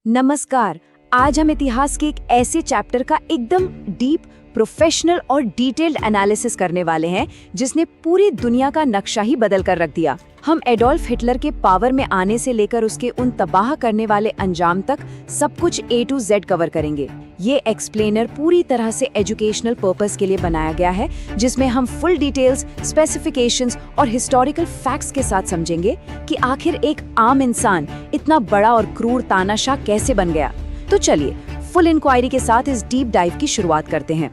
नमस्कार। आज हम इतिहास के एक ऐसे चैप्टर का एकदम डीप, प्रोफेशनल और डिटेल्ड एनालिसिस करने वाले हैं जिसने पूरी दुनिया का नक्शा ही बदल कर रख दिया। हम एडोल्फ हिटलर के पावर में आने से लेकर उसके उन तबाह करने वाले अंजाम तक सब कुछ A to Z कवर करेंगे। ये एक्सप्लेनर पूरी तरह से एजुकेशनल पर्पस के लिए बनाया गया है, जिसमें हम फुल डिटेल्स, स्पेसिफिकेशंस और हिस्टोरिकल फैक्ट्स के साथ समझेंगे कि आखिर एक आम इंसान इतना बड़ा और क्रूर तानाशाह कैसे बन गया। तो चलिए फुल इंक्वायरी के साथ इस डीप डाइव की शुरुआत करते हैं।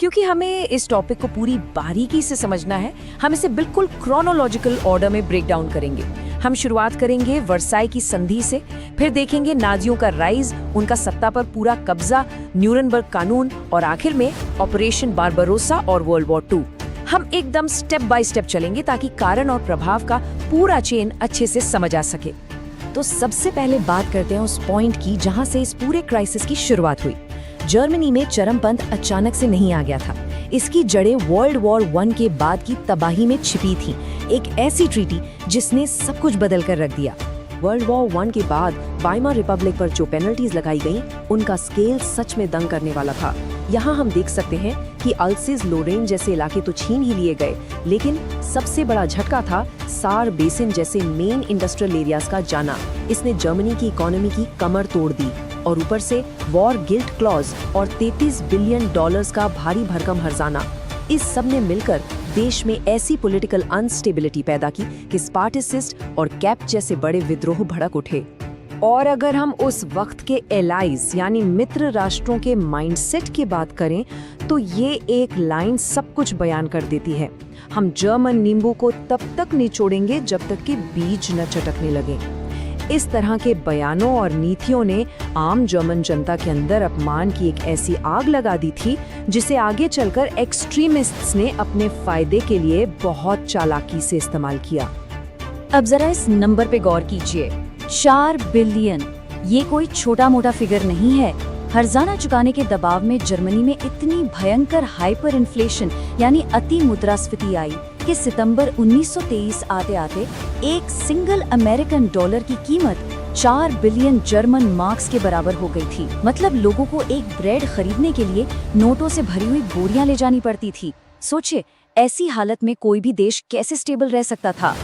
क्योंकि हमें इस टॉपिक को पूरी बारीकी से समझना है, हम इसे बिल्कुल क्रोनोलॉजिकल ऑर्डर में ब्रेक डाउन करेंगे। हम शुरुआत करेंगे वर्साई की संधि से, फिर देखेंगे नाजियों का राइज, उनका सत्ता पर पूरा कब्जा, न्यूरनबर्ग कानून और आखिर में ऑपरेशन बारबरोसा और वर्ल्ड वॉर 2। हम एकदम स्टेप बाय स्टेप चलेंगे ताकि कारण और प्रभाव का पूरा चेन अच्छे से समझ आ सके। तो सबसे पहले बात करते हैं उस पॉइंट की जहां से इस पूरे क्राइसिस की शुरुआत हुई। जर्मनी में चरमपंथ अचानक से नहीं आ गया था। इसकी जड़ें वर्ल्ड वॉर 1 के बाद की तबाही में छिपी थीं। एक ऐसी ट्रीटी जिसने सब कुछ बदल कर रख दिया। वर्ल्ड वॉर 1 के बाद वाइमार रिपब्लिक पर जो पेनल्टीज लगाई गईं, उनका स्केल सच में दंग करने वाला था। यहाँ हम देख सकते हैं कि अल्सेस लोरेन जैसे इलाके तो छीन ही लिए गए, लेकिन सबसे बड़ा झटका था सार बेसिन जैसे मेन इंडस्ट्रियल एरियाज का जाना। इसने जर्मनी की इकोनॉमी की कमर तोड़ दी और ऊपर से वॉर गिल्ट क्लॉज और $33 बिलियन का भारी भरकम हर्जाना। इस सब ने मिलकर देश में ऐसी पॉलिटिकल अनस्टेबिलिटी पैदा की कि स्पार्टिसिस्ट और कैप जैसे बड़े विद्रोह भड़क उठे। और अगर हम उस वक्त के एलाइज यानी मित्र राष्ट्रों के माइंडसेट की बात करें तो ये एक लाइन सब कुछ बयान कर देती है। हम जर्मन नींबू को तब तक निचोड़ेंगे जब तक कि बीज न चटकने लगे। इस तरह के बयानों और नीतियों ने आम जर्मन जनता के अंदर अपमान की एक ऐसी आग लगा दी थी जिसे आगे चलकर एक्सट्रीमिस्ट्स ने अपने फायदे के लिए बहुत चालाकी से इस्तेमाल किया। अब जरा इस नंबर पे गौर कीजिए, 4 बिलियन। ये कोई छोटा मोटा फिगर नहीं है। हर्जाना चुकाने के दबाव में जर्मनी में इतनी भयंकर हाइपर इन्फ्लेशन यानी अति मुद्रास्फीति आई कि सितंबर 1923 आते आते एक सिंगल अमेरिकन डॉलर की कीमत 4 बिलियन जर्मन मार्क्स के बराबर हो गई थी। मतलब लोगों को एक ब्रेड खरीदने के लिए नोटों से भरी हुई बोरियां ले जानी पड़ती थी। सोचिए, ऐसी हालत में कोई भी देश कैसे स्टेबल रह सकता था।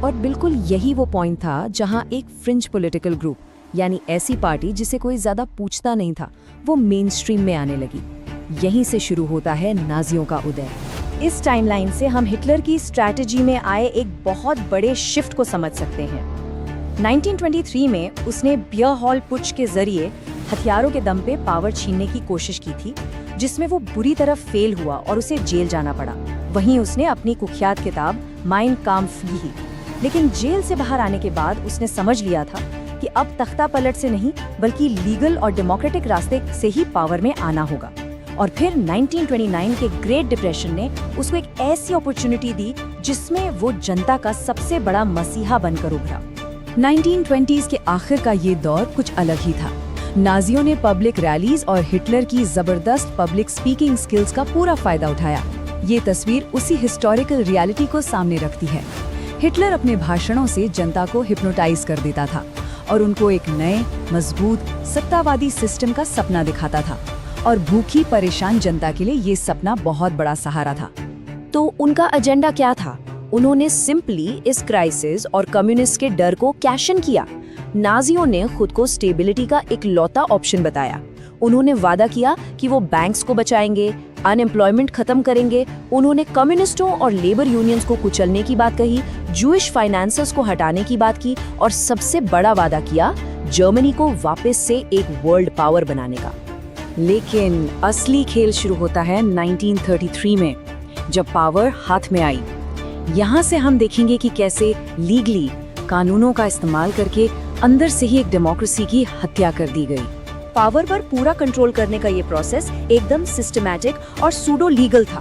और बिल्कुल यही वो पॉइंट था जहां एक फ्रिंज पॉलिटिकल ग्रुप यानी ऐसी पार्टी जिसे कोई ज्यादा पूछता नहीं था, वो मेन स्ट्रीम में आने लगी। यहीं से शुरू होता है नाजियों का उदय। इस टाइमलाइन से हम हिटलर की स्ट्रैटेजी में आए एक बहुत बड़े शिफ्ट को समझ सकते हैं। 1923 में उसने बियर हॉल पुच के जरिए हथियारों के दम पे पावर छीनने की कोशिश की थी, जिसमें वो बुरी तरह फेल हुआ और उसे जेल जाना पड़ा। वहीं उसने अपनी कुख्यात किताब माइन काम्फ लिखी, लेकिन जेल से बाहर आने के बाद उसने समझ लिया था कि अब तख्ता पलट से नहीं बल्कि लीगल और डेमोक्रेटिक रास्ते से ही पावर में आना होगा। और फिर 1929 के ग्रेट डिप्रेशन ने उसको एक ऐसी अपॉर्चुनिटी दी जिसमें वो जनता का सबसे बड़ा मसीहा बनकर उभरा। 1920s के आखिर का ये दौर कुछ अलग ही था। नाजियों ने पब्लिक रैलीज और हिटलर की जबरदस्त पब्लिक स्पीकिंग स्किल्स का पूरा फायदा उठाया। ये तस्वीर उसी हिस्टोरिकल रियलिटी को सामने रखती है। हिटलर अपने भाषणों से जनता को हिप्नोटाइज कर देता था और उनको एक नए, मजबूत, सत्तावादी सिस्टम का सपना दिखाता था। और भूखी परेशान जनता के लिए ये सपना बहुत बड़ा सहारा था। तो उनका एजेंडा क्या था? उन्होंने सिंपली इस क्राइसिस और कम्युनिस्ट के डर को कैश इन किया। नाजियों ने खुद को स्टेबिलिटी का इकलौता ऑप्शन बताया। उन्होंने वादा किया कि वो बैंक्स को बचाएंगे, अनएम्प्लॉयमेंट खत्म करेंगे। उन्होंने कम्युनिस्टों और लेबर यूनियंस को कुचलने की बात कही, जूइश फाइनेंसर्स को हटाने की बात की और सबसे बड़ा वादा किया जर्मनी को वापस से एक वर्ल्ड पावर बनाने का। लेकिन असली खेल शुरू होता है 1933 में, जब पावर हाथ में आई। यहाँ से हम देखेंगे कि कैसे लीगली कानूनों का इस्तेमाल करके अंदर से ही एक डेमोक्रेसी की हत्या कर दी गई। पावर पर पूरा कंट्रोल करने का ये प्रोसेस एकदम सिस्टमैटिक और सूडो लीगल था।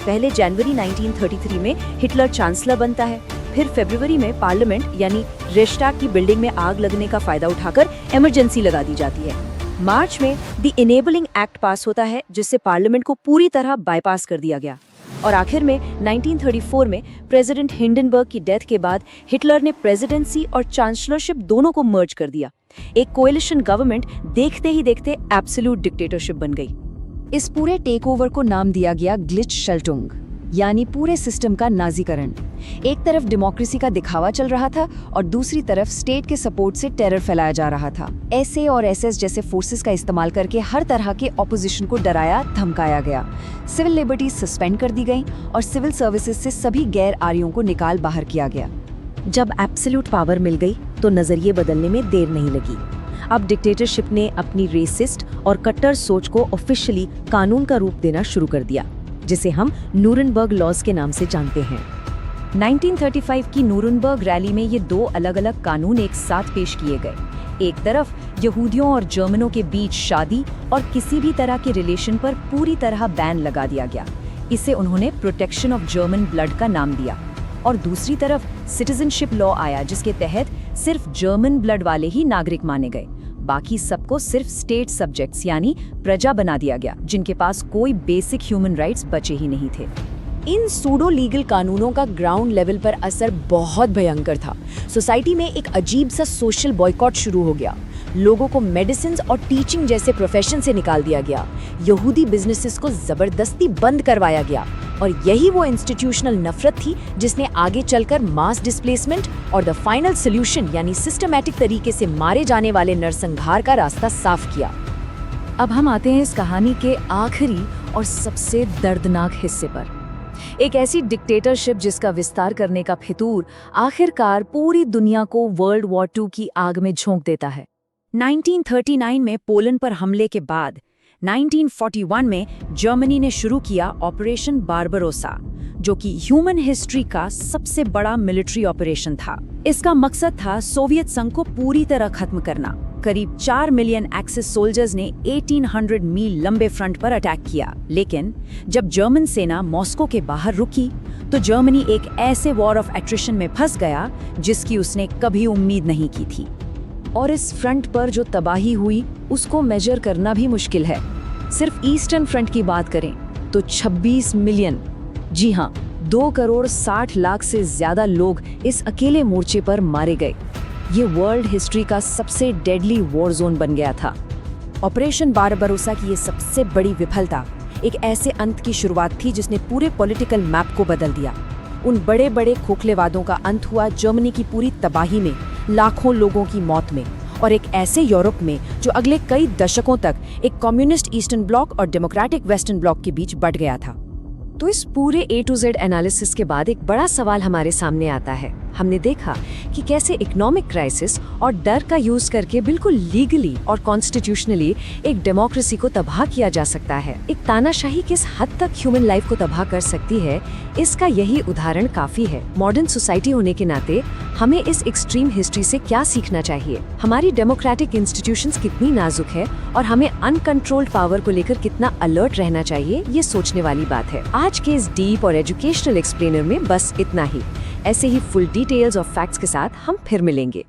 पहले जनवरी 1933 में हिटलर चांसलर बनता है, फिर फरवरी में पार्लियामेंट यानी रेस्टाग की बिल्डिंग में आग लगने का फायदा उठाकर इमरजेंसी लगा दी जाती है। मार्च में द इनेबलिंग एक्ट पास होता है, जिससे पार्लियामेंट को पूरी तरह बाईपास कर दिया गया। और आखिर में 1934 में प्रेसिडेंट हिंडनबर्ग की डेथ के बाद हिटलर ने प्रेसिडेंसी और चांसलरशिप दोनों को मर्ज कर दिया। एक कोएलिशन गवर्नमेंट देखते ही देखते एब्सोल्यूट डिक्टेटरशिप बन गई। इस पूरे टेकओवर को नाम दिया गया ग्लिचशल्टुंग, यानी पूरे सिस्टम का नाजीकरण। एक तरफ डेमोक्रेसी का दिखावा चल रहा था और दूसरी तरफ स्टेट के सपोर्ट से टेरर फैलाया जा रहा था। एसए और एसएस जैसे फोर्सेस का इस्तेमाल करके हर तरह के ऑपोजिशन को डराया धमकाया गया। सिविल लिबर्टीज सस्पेंड कर दी गई और सिविल सर्विसेज से सभी गैर आर्यों को निकाल बाहर किया गया। जब एब्सोल्यूट पावर मिल गई तो नजरिए बदलने में देर नहीं लगी। अब डिक्टेटरशिप ने अपनी रेसिस्ट और कट्टर सोच को ऑफिशियली कानून का रूप देना शुरू कर दिया, जिसे हम न्यूरनबर्ग लॉज के नाम से जानते हैं। 1935 की न्यूरनबर्ग रैली में ये दो अलग अलग कानून एक साथ पेश किए गए। एक तरफ यहूदियों और जर्मनों के बीच शादी और किसी भी तरह के रिलेशन पर पूरी तरह बैन लगा दिया गया। इसे उन्होंने प्रोटेक्शन ऑफ जर्मन ब्लड का नाम दिया। और दूसरी तरफ सिटीजनशिप लॉ आया, जिसके तहत सिर्फ जर्मन ब्लड वाले ही नागरिक माने गए। बाकी सबको सिर्फ स्टेट सब्जेक्ट्स यानी प्रजा बना दिया गया, जिनके पास कोई बेसिक ह्यूमन राइट्स बचे ही नहीं थे। इन सूडो लीगल कानूनों का ग्राउंड लेवल पर असर बहुत भयंकर था। सोसाइटी में एक अजीब सा सोशल बॉयकॉट शुरू हो गया। लोगों को मेडिसिन और टीचिंग जैसे प्रोफेशन से निकाल दिया गया। यहूदी बिजनेसेस को जबरदस्ती बंद करवाया गया। और यही वो इंस्टीट्यूशनल नफरत थी जिसने आगे चलकर मास डिस्प्लेसमेंट और द फाइनल सोल्यूशन यानी सिस्टमैटिक तरीके से मारे जाने वाले नरसंहार का रास्ता साफ किया। अब हम आते हैं इस कहानी के आखिरी और सबसे दर्दनाक हिस्से पर। एक ऐसी डिक्टेटरशिप जिसका विस्तार करने का फितूर आखिरकार पूरी दुनिया को वर्ल्ड वॉर 2 की आग में झोंक देता है। 1939 में पोलैंड पर हमले के बाद 1941 में जर्मनी ने शुरू किया ऑपरेशन बारबरोसा, जो कि ह्यूमन हिस्ट्री का सबसे बड़ा मिलिट्री ऑपरेशन था। इसका मकसद था सोवियत संघ को पूरी तरह खत्म करना। करीब 4 मिलियन एक्सिस सोल्जर्स ने 1800 मील लंबे फ्रंट पर अटैक किया। लेकिन जब जर्मन सेना मॉस्को के बाहर रुकी तो जर्मनी एक ऐसे वॉर ऑफ एट्रिशन में फंस गया जिसकी उसने कभी उम्मीद नहीं की थी। और इस फ्रंट पर जो तबाही हुई उसको मेजर करना भी मुश्किल है। सिर्फ ईस्टर्न फ्रंट की बात करें तो 26 मिलियन, जी हाँ, 2 करोड़ 60 लाख से ज्यादा लोग इस अकेले मोर्चे पर मारे गए। ये वर्ल्ड हिस्ट्री का सबसे डेडली वॉर जोन बन गया था। ऑपरेशन बारबरोसा की ये सबसे बड़ी विफलता एक ऐसे अंत की शुरुआत थी जिसने पूरे पॉलिटिकल मैप को बदल दिया। उन बड़े बड़े खोखले वादों का अंत हुआ जर्मनी की पूरी तबाही में, लाखों लोगों की मौत में, और एक ऐसे यूरोप में जो अगले कई दशकों तक एक कम्युनिस्ट ईस्टर्न ब्लॉक और डेमोक्रेटिक वेस्टर्न ब्लॉक के बीच बंट गया था। तो इस पूरे A to Z एनालिसिस के बाद एक बड़ा सवाल हमारे सामने आता है। हमने देखा कि कैसे इकोनॉमिक क्राइसिस और डर का यूज करके बिल्कुल लीगली और कॉन्स्टिट्यूशनली एक डेमोक्रेसी को तबाह किया जा सकता है। एक तानाशाही किस हद तक ह्यूमन लाइफ को तबाह कर सकती है, इसका यही उदाहरण काफी है। मॉडर्न सोसाइटी होने के नाते हमें इस एक्सट्रीम हिस्ट्री से क्या सीखना चाहिए, हमारी डेमोक्रेटिक इंस्टीट्यूशंस कितनी नाजुक है और हमें अनकंट्रोल्ड पावर को लेकर कितना अलर्ट रहना चाहिए, ये सोचने वाली बात है। आज के इस डीप और एजुकेशनल एक्सप्लेनर में बस इतना ही। ऐसे ही फुल डिटेल्स और फैक्ट्स के साथ हम फिर मिलेंगे।